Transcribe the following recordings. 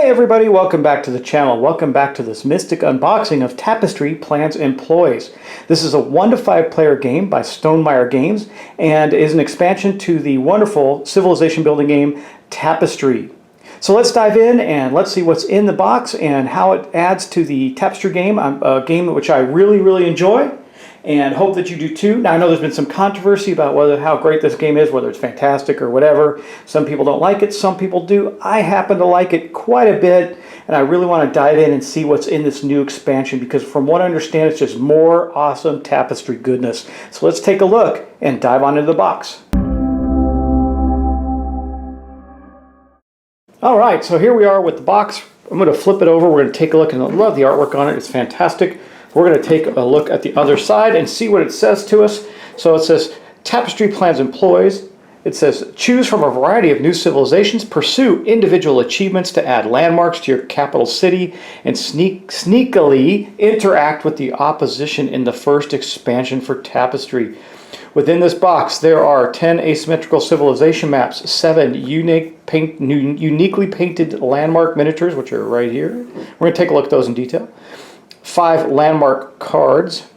Hey everybody, welcome back to the channel. Welcome back to this mystic unboxing of Tapestry, Plans, and Ploys. This is a 1 to 5 player game by Stonemaier games and is an expansion to the wonderful civilization building game Tapestry. So let's dive in and let's see what's in the box and how it adds to the Tapestry game, a game which I really enjoy and hope that you do too. Now I know there's been some controversy about how great this game is, whether it's fantastic or whatever. Some people don't like it, some people do. I happen to like it quite a bit, and I really want to dive in and see what's in this new expansion because from what I understand, it's just more awesome Tapestry goodness. So let's take a look and dive on into the box. All right, so here we are with the box. I'm going to flip it over. We're going to take a look, and I love the artwork on it. It's fantastic. We're going to take a look at the other side and see what it says to us. So it says, Tapestry, Plans, and Ploys. It says, choose from a variety of new civilizations, pursue individual achievements to add landmarks to your capital city, and sneakily interact with the opposition in the first expansion for Tapestry. Within this box, there are 10 asymmetrical civilization maps, 7 uniquely painted landmark miniatures, which are right here. We're going to take a look at those in detail. 5 landmark cards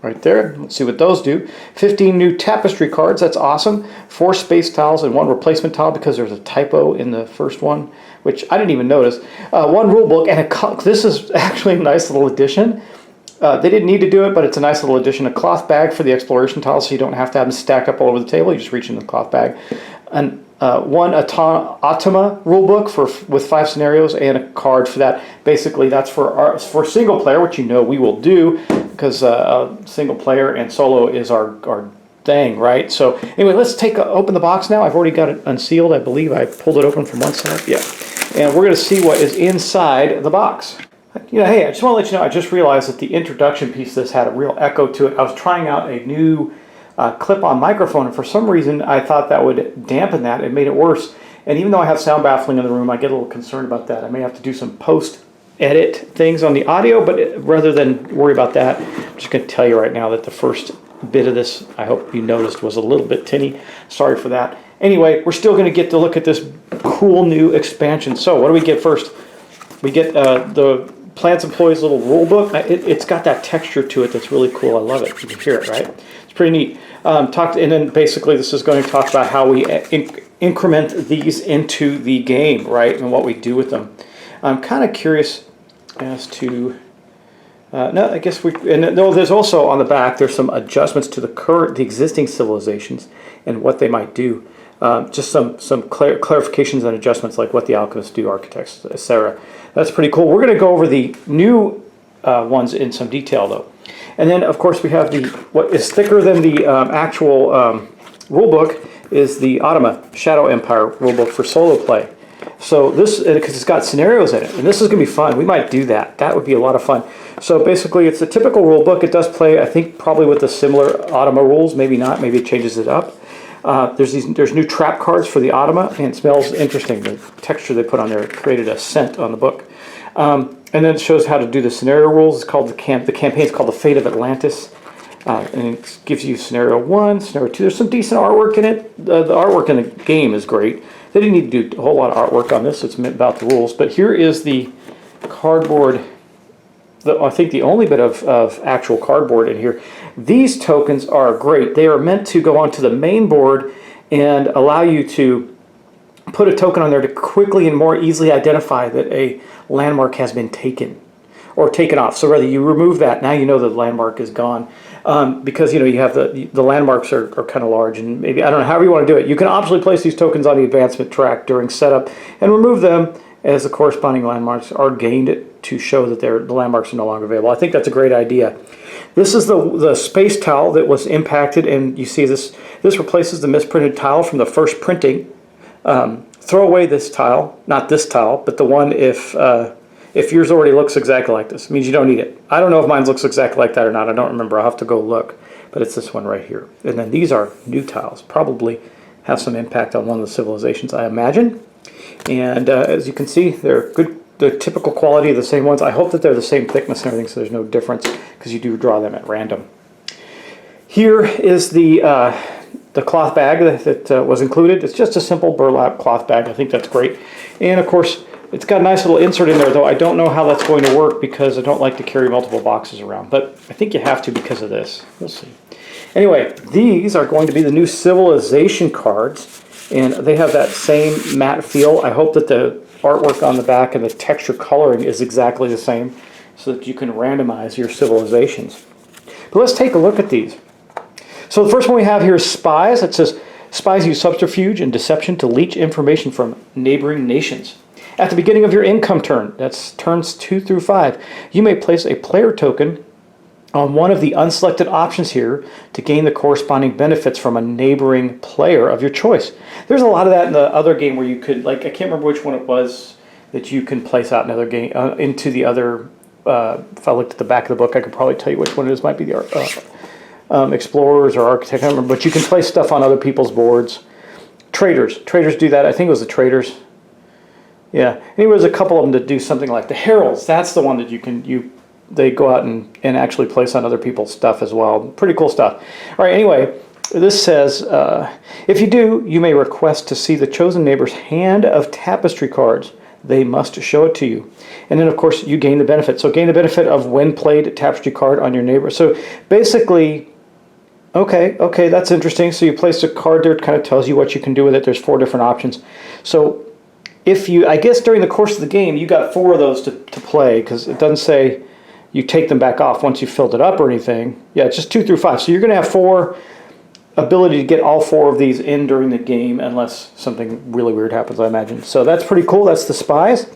right there. Let's see what those do. 15 new tapestry cards. That's awesome. 4 space tiles and 1 replacement tile because there's a typo in the first one, which I didn't even notice. 1 rule book, and this is actually a nice little addition. They didn't need to do it, but it's a nice little addition. A cloth bag for the exploration tiles, so you don't have to have them stacked up all over the table. You just reach in the cloth bag. And 1 Automa rulebook with 5 scenarios and a card for that. Basically, that's for single player, which you know we will do because single player and solo is our thing, right? So anyway, let's open the box now. I've already got it unsealed. I believe I pulled it open from one side. Yeah, and we're going to see what is inside the box. You know, hey, I just want to let you know, I just realized that the introduction piece of this had a real echo to it. I was trying out a new clip-on microphone, and for some reason I thought that would dampen that. It made it worse. And even though I have sound baffling in the room, I get a little concerned about that. I may have to do some post-edit things on the audio, but rather than worry about that, I'm just going to tell you right now that the first bit of this, I hope you noticed, was a little bit tinny. Sorry for that. Anyway, we're still going to get to look at this cool new expansion. So what do we get first? We get the Plans and Ploys little rule book. It's got that texture to it that's really cool. I love it. You can hear it, right? It's pretty neat. And then basically this is going to talk about how we increment these into the game, right? And what we do with them. I'm kind of curious as to... no, I guess there's also on the back, there's some adjustments to the existing civilizations and what they might do. Just some clarifications and adjustments like what the alchemists do, architects, etc. That's pretty cool. We're going to go over the new ones in some detail though. And then of course we have what is thicker than the actual rulebook is the Automa Shadow Empire rulebook for solo play. So this, because it's got scenarios in it, and this is going to be fun. We might do that. That would be a lot of fun. So basically it's a typical rulebook. It does play, I think, probably with the similar Automa rules. Maybe not. Maybe it changes it up. There's new trap cards for the Automa, and it smells interesting. The texture they put on there created a scent on the book. And then it shows how to do the scenario rules. It's called the campaign is called The Fate of Atlantis. And it gives you scenario 1, scenario 2. There's some decent artwork in it. The artwork in the game is great. They didn't need to do a whole lot of artwork on this. It's about the rules. But here is the cardboard. I think the only bit of actual cardboard in here. These tokens are great. They are meant to go onto the main board and allow you to put a token on there to quickly and more easily identify that a landmark has been taken or taken off. So whether you remove that, now you know the landmark is gone. Because you have the landmarks are kind of large, and maybe, I don't know, however you want to do it. You can optionally place these tokens on the advancement track during setup and remove them as the corresponding landmarks are gained to show that the landmarks are no longer available. I think that's a great idea. This is the space tile that was impacted, and you see this replaces the misprinted tile from the first printing. Throw away this tile, not this tile, but the one if yours already looks exactly like this. It means you don't need it. I don't know if mine looks exactly like that or not. I don't remember. I'll have to go look. But it's this one right here. And then these are new tiles. Probably have some impact on one of the civilizations, I imagine. And as you can see, they're good. The typical quality of the same ones. I hope that they're the same thickness and everything, so there's no difference, because you do draw them at random. Here is the cloth bag that was included. It's just a simple burlap cloth bag. I think that's great. And of course, It's got a nice little insert in there, though I don't know how that's going to work because I don't like to carry multiple boxes around. But I think you have to because of this. We'll see. Anyway, these are going to be the new Civilization cards, and they have that same matte feel. I hope that the artwork on the back and the texture coloring is exactly the same so that you can randomize your civilizations. But let's take a look at these. So the first one we have here is Spies. It says, Spies use subterfuge and deception to leech information from neighboring nations. At the beginning of your income turn, that's turns 2 through 5, you may place a player token on one of the unselected options here to gain the corresponding benefits from a neighboring player of your choice. There's a lot of that in the other game where you could, like, I can't remember which one it was that you can place out another game into the other. If I looked at the back of the book, I could probably tell you which one it is. Might be the Explorers or Architect, I don't remember. But you can place stuff on other people's boards. Traders do that. I think it was the Traders. Yeah, anyway, there's a couple of them that do something like the Heralds. That's the one that they go out and actually place on other people's stuff as well. Pretty cool stuff. All right, anyway, this says, if you do, you may request to see the chosen neighbor's hand of tapestry cards. They must show it to you. And then, of course, you gain the benefit. So gain the benefit of when played tapestry card on your neighbor. So basically, okay, that's interesting. So you place a card there, it kind of tells you what you can do with it. There's 4 different options. So if you, I guess during the course of the game, you got 4 of those to play, because it doesn't say you take them back off once you've filled it up or anything. Yeah, it's just 2 through 5. So you're going to have 4 ability to get all 4 of these in during the game unless something really weird happens, I imagine. So that's pretty cool. That's the Spies.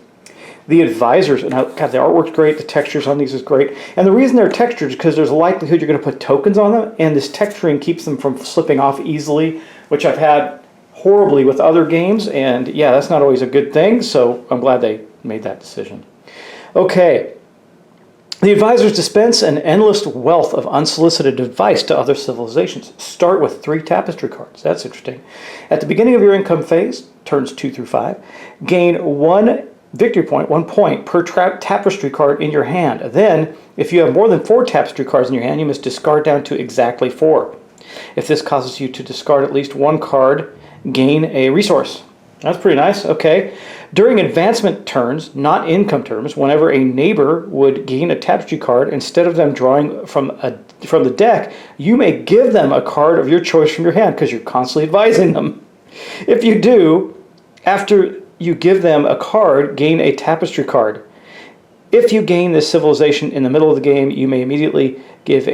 The Advisors, and God, the artwork's great. The textures on these is great. And the reason they're textured is because there's a likelihood you're going to put tokens on them, and this texturing keeps them from slipping off easily, which I've had horribly with other games, and yeah, that's not always a good thing, so I'm glad they made that decision. Okay. The Advisors dispense an endless wealth of unsolicited advice to other civilizations. Start with 3 tapestry cards. That's interesting. At the beginning of your income phase, turns 2 through 5, gain 1 victory point, 1 point per tapestry card in your hand. Then, if you have more than 4 tapestry cards in your hand, you must discard down to exactly 4. If this causes you to discard at least 1 card, gain a resource. That's pretty nice. Okay. During advancement turns, not income turns, whenever a neighbor would gain a tapestry card, instead of them drawing from the deck, you may give them a card of your choice from your hand because you're constantly advising them. If you do, after you give them a card, gain a tapestry card. If you gain this civilization in the middle of the game, you may immediately give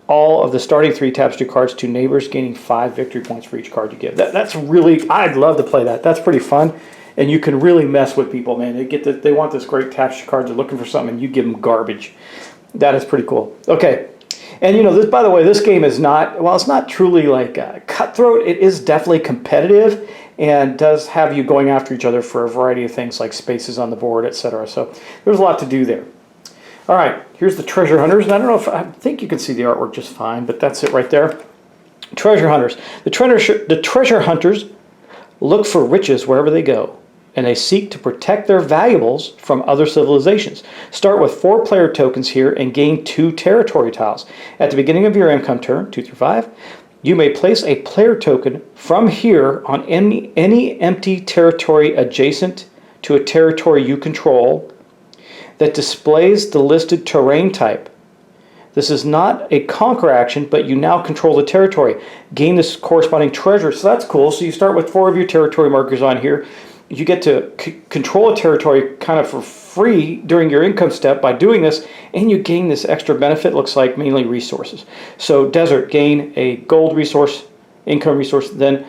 all of the starting 3 tapestry cards to neighbors, gaining 5 victory points for each card you give. That's really, I'd love to play that. That's pretty fun. And you can really mess with people, man. They want this great tapestry card. They're looking for something, and you give them garbage. That is pretty cool. Okay. And this, by the way, this game is not, well, it's not truly like cutthroat. It is definitely competitive and does have you going after each other for a variety of things like spaces on the board, etc. So there's a lot to do there. All right, here's the Treasure Hunters. And I think you can see the artwork just fine, but that's it right there. Treasure Hunters. The treasure hunters look for riches wherever they go, and they seek to protect their valuables from other civilizations. Start with 4 player tokens here and gain 2 territory tiles. At the beginning of your income turn, 2 through 5, you may place a player token from here on any empty territory adjacent to a territory you control that displays the listed terrain type. This is not a conquer action, but you now control the territory. Gain this corresponding treasure. So that's cool. So you start with 4 of your territory markers on here. You get to control a territory kind of for free during your income step by doing this, and you gain this extra benefit, looks like mainly resources. So desert, gain a gold resource, income resource, then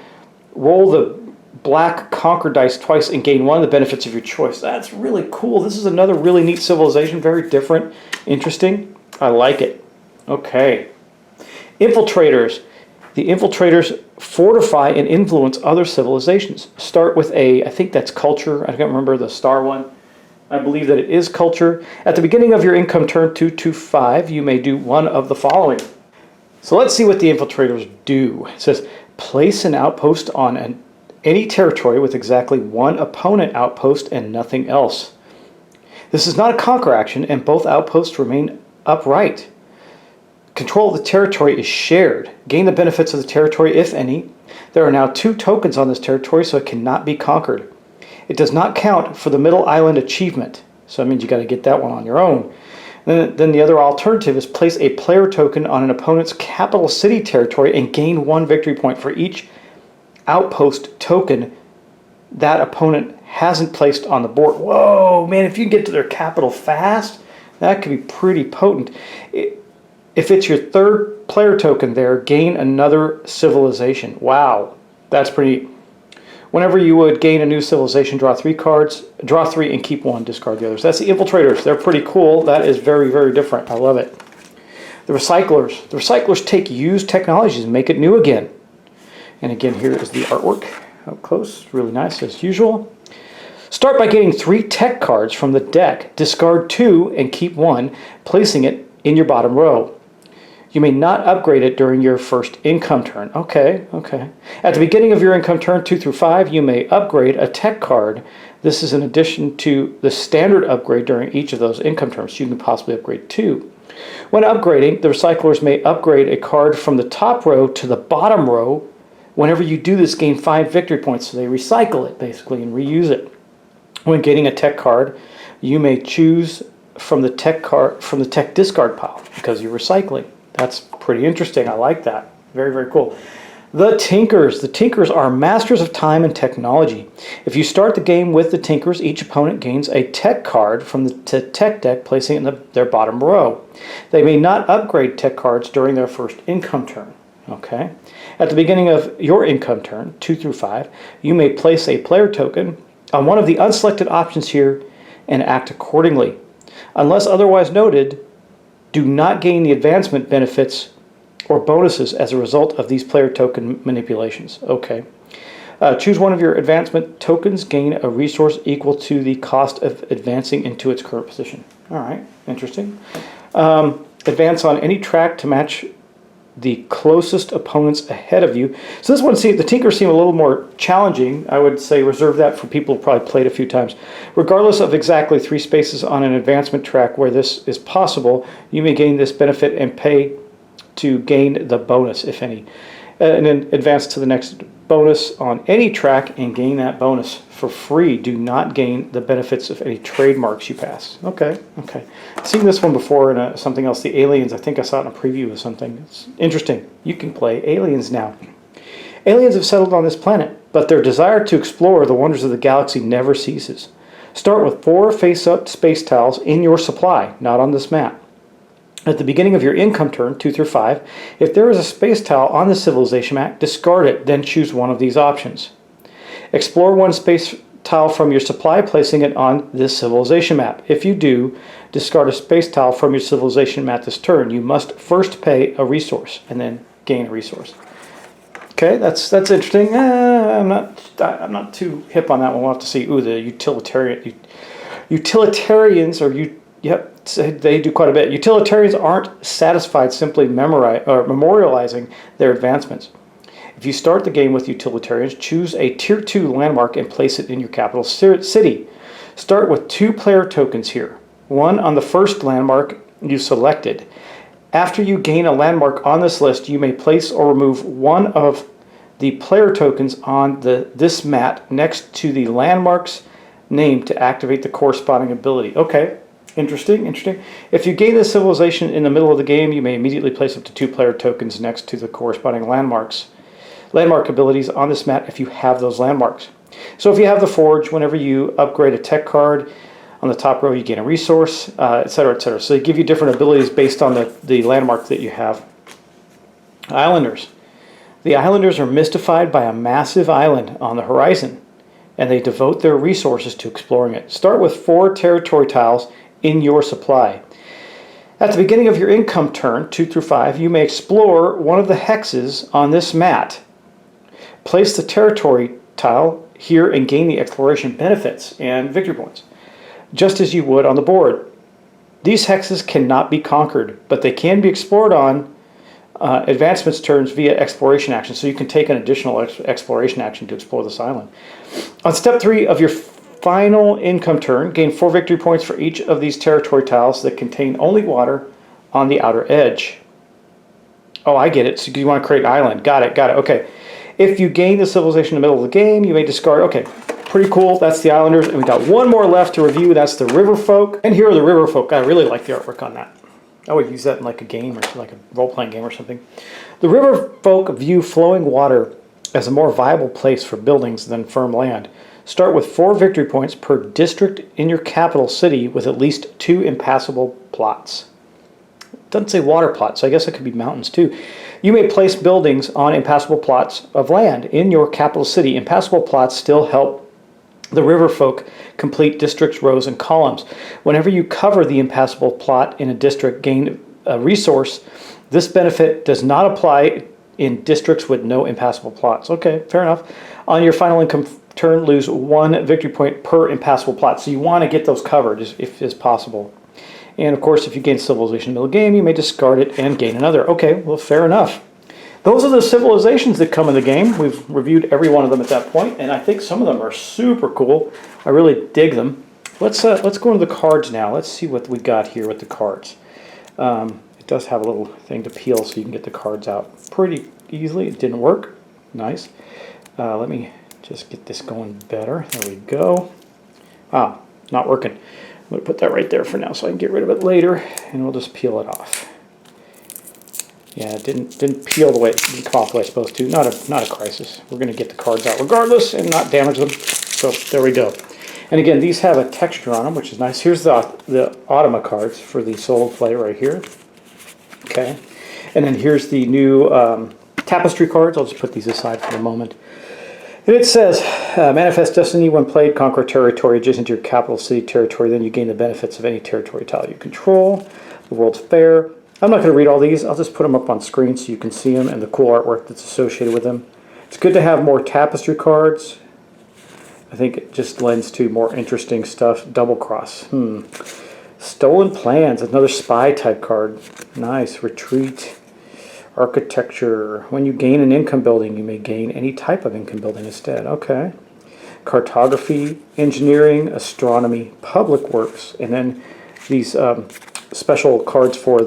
roll the black conquer dice twice and gain 1 of the benefits of your choice. That's really cool. This is another really neat civilization, very different, interesting. I like it. Okay. Infiltrators. The infiltrators fortify and influence other civilizations. Start with I think that's culture. I can't remember the star one. I believe that it is culture. At the beginning of your income turn 2 to 5, you may do one of the following. So let's see what the infiltrators do. It says, place an outpost on any territory with exactly 1 opponent outpost and nothing else. This is not a conquer action, and both outposts remain upright. Control of the territory is shared. Gain the benefits of the territory, if any. There are now 2 tokens on this territory, so it cannot be conquered. It does not count for the middle island achievement. So that means you got to get that one on your own. Then the other alternative is place a player token on an opponent's capital city territory and gain 1 victory point for each outpost token that opponent hasn't placed on the board. Whoa, man, if you can get to their capital fast, that could be pretty potent. If it's your 3rd player token there, gain another civilization. Wow, that's pretty. Whenever you would gain a new civilization, draw 3 cards, draw 3 and keep 1, discard the others. That's the infiltrators. They're pretty cool. That is very, very different. I love it. The recyclers. The recyclers take used technologies and make it new again. And again, here is the artwork up close. Really nice as usual. Start by getting 3 tech cards from the deck. Discard 2 and keep 1, placing it in your bottom row. You may not upgrade it during your first income turn. Okay. At the beginning of your income turn, 2 through 5, you may upgrade a tech card. This is in addition to the standard upgrade during each of those income turns. You can possibly upgrade 2. When upgrading, the recyclers may upgrade a card from the top row to the bottom row. Whenever you do this, gain 5 victory points. So they recycle it, basically, and reuse it. When getting a tech card, you may choose from the tech discard pile because you're recycling. That's pretty interesting. I like that. Very, very cool. The Tinkers. The Tinkers are masters of time and technology. If you start the game with the Tinkers, each opponent gains a tech card from the tech deck, placing it in their bottom row. They may not upgrade tech cards during their first income turn. Okay. At the beginning of your income turn, 2 through 5, you may place a player token on one of the unselected options here and act accordingly. Unless otherwise noted, do not gain the advancement benefits or bonuses as a result of these player token manipulations. Okay. Choose one of your advancement tokens, gain a resource equal to the cost of advancing into its current position. All right, interesting. Advance on any track to match the closest opponents ahead of you. So this one, the Tinkers seem a little more challenging. I would say reserve that for people who probably played a few times. Regardless of exactly 3 spaces on an advancement track where this is possible, you may gain this benefit and pay to gain the bonus, if any. And then advance to the next bonus on any track and gain that bonus for free. Do not gain the benefits of any trademarks you pass. Okay. I've seen this one before in something else, the Aliens. I think I saw it in a preview of something. It's interesting. You can play aliens now. Aliens have settled on this planet, but their desire to explore the wonders of the galaxy never ceases. Start with 4 face-up space tiles in your supply, not on this map. At the beginning of your income turn, 2 through 5, if there is a space tile on the civilization map, discard it, then choose one of these options. Explore 1 space tile from your supply, placing it on this civilization map. If you do, discard a space tile from your civilization map this turn. You must first pay a resource and then gain a resource. Okay, that's interesting. I'm not too hip on that one. We'll have to see. Ooh, the utilitarians are Yep, they do quite a bit. Utilitarians aren't satisfied simply memorializing their advancements. If you start the game with utilitarians, choose a Tier 2 landmark and place it in your capital city. Start with 2 player tokens here. 1 on the first landmark you selected. After you gain a landmark on this list, you may place or remove 1 of the player tokens on this mat next to the landmark's name to activate the corresponding ability. Okay. Interesting. If you gain this civilization in the middle of the game, you may immediately place up to 2 player tokens next to the corresponding landmark abilities on this map if you have those landmarks. So if you have the Forge, whenever you upgrade a tech card, on the top row you gain a resource, etc., etc. So they give you different abilities based on the landmark that you have. Islanders. The Islanders are mystified by a massive island on the horizon, and they devote their resources to exploring it. Start with 4 territory tiles in your supply. At the beginning of your income turn, 2 through 5, you may explore one of the hexes on this mat. Place the territory tile here and gain the exploration benefits and victory points, just as you would on the board. These hexes cannot be conquered, but they can be explored on advancements turns via exploration action, so you can take an additional exploration action to explore this island. On step 3 of your final income turn, gain 4 victory points for each of these territory tiles that contain only water on the outer edge. Oh, I get it. So you want to create an island. Got it. Okay. If you gain the civilization in the middle of the game, you may discard. Okay. pretty cool. That's the Islanders, and we got one more left to review. That's the Riverfolk, and here are the Riverfolk. I really like the artwork on that. I would use that in like a game or like a role-playing game or something. The Riverfolk view flowing water as a more viable place for buildings than firm land. Start with 4 victory points per district in your capital city with at least 2 impassable plots. It doesn't say water plots, so I guess it could be mountains too. You may place buildings on impassable plots of land in your capital city. Impassable plots still help the Riverfolk complete districts, rows, and columns. Whenever you cover the impassable plot in a district, gain a resource. This benefit does not apply in districts with no impassable plots. Okay, fair enough. On your final income turn, lose 1 victory point per impassable plot. So you want to get those covered if is possible. And of course, if you gain civilization in the middle of the game, you may discard it and gain another. Okay, well, fair enough. Those are the civilizations that come in the game. We've reviewed every one of them at that point, and I think some of them are super cool. I really dig them. Let's go into the cards now. Let's see what we got here with the cards. It does have a little thing to peel so you can get the cards out pretty easily. It didn't work. Nice. Let me just get this going better. There we go. Ah, not working. I'm going to put that right there for now so I can get rid of it later, and we'll just peel it off. Yeah, it didn't peel the way it didn't come off the way it's supposed to. Not a crisis. We're going to get the cards out regardless and not damage them. So there we go. And again, these have a texture on them, which is nice. Here's the Automa cards for the solo play right here. Okay, and then here's the new Tapestry cards. I'll just put these aside for the moment. And it says, manifest destiny when played, conquer territory adjacent to your capital city territory, then you gain the benefits of any territory tile you control. The World's Fair. I'm not going to read all these. I'll just put them up on screen so you can see them and the cool artwork that's associated with them. It's good to have more Tapestry cards. I think it just lends to more interesting stuff. Double Cross. Stolen Plans, another spy type card. Nice. Retreat. Architecture. When you gain an income building, you may gain any type of income building instead. Okay. Cartography, engineering, astronomy, public works, and then these special cards for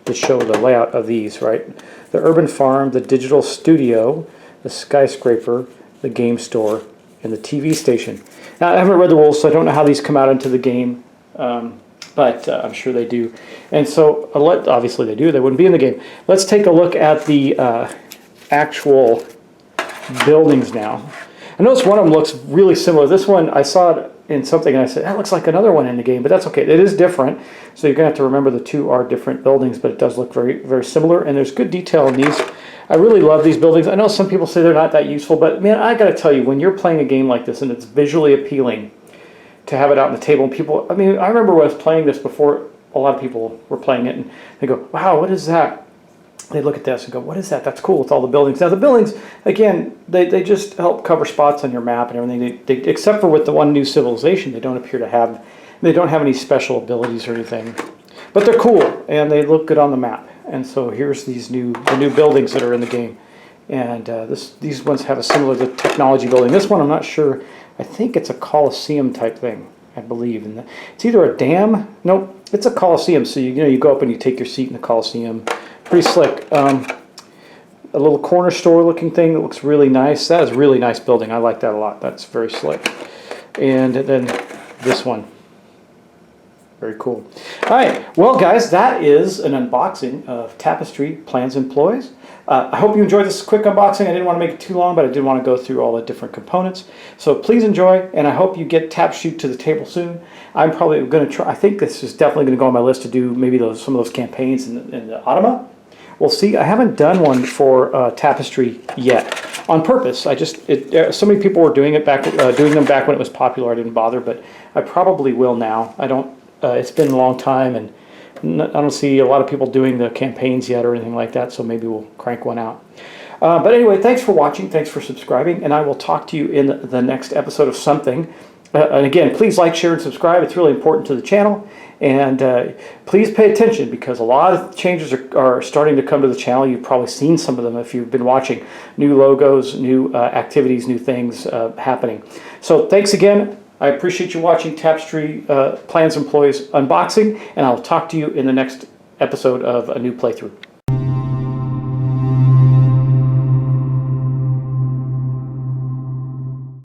to show the layout of these, right? The urban farm, the digital studio, the skyscraper, the game store, and the TV station. Now, I haven't read the rules, so I don't know how these come out into the game, but I'm sure they do. And so, obviously they do. They wouldn't be in the game. Let's take a look at the actual buildings now. I noticed one of them looks really similar. This one, I saw it in something and I said, that looks like another one in the game, but that's okay. It is different, so you're going to have to remember the two are different buildings, but it does look very, very similar, and there's good detail in these. I really love these buildings. I know some people say they're not that useful, but man, I got to tell you, when you're playing a game like this and it's visually appealing to have it out on the table, and people, I mean, I remember when I was playing this before, a lot of people were playing it, and they go, wow, what is that? They look at this and go, what is that? That's cool. It's all the buildings. Now, the buildings, again, they just help cover spots on your map and everything. They, except for with the one new civilization, they don't appear to have, they don't have any special abilities or anything. But they're cool, and they look good on the map. And so here's the new buildings that are in the game. And these ones have a similar technology building. This one, I'm not sure. I think it's a Coliseum type thing, I believe. And it's either a dam. Nope, it's a Coliseum. So you go up and you take your seat in the Coliseum. Pretty slick. A little corner store looking thing that looks really nice. That is a really nice building. I like that a lot. That's very slick. And then this one. Very cool. All right. Well, guys, that is an unboxing of Tapestry Plans and Ploys. I hope you enjoyed this quick unboxing. I didn't want to make it too long, but I did want to go through all the different components. So please enjoy, and I hope you get Tapestry to the table soon. I'm probably going to try. I think this is definitely going to go on my list to do maybe some of those campaigns in the Automa. We'll see. I haven't done one for Tapestry yet on purpose. So many people were doing them back when it was popular. I didn't bother, but I probably will now. I don't. It's been a long time, and I don't see a lot of people doing the campaigns yet or anything like that. So maybe we'll crank one out. But anyway, thanks for watching. Thanks for subscribing, and I will talk to you in the next episode of something. And again, please like, share, and subscribe. It's really important to the channel. And please pay attention, because a lot of changes are starting to come to the channel. You've probably seen some of them if you've been watching. New logos, new activities, new things happening. So thanks again. I appreciate you watching Tapestry Plans and Ploys unboxing, and I'll talk to you in the next episode of a new playthrough.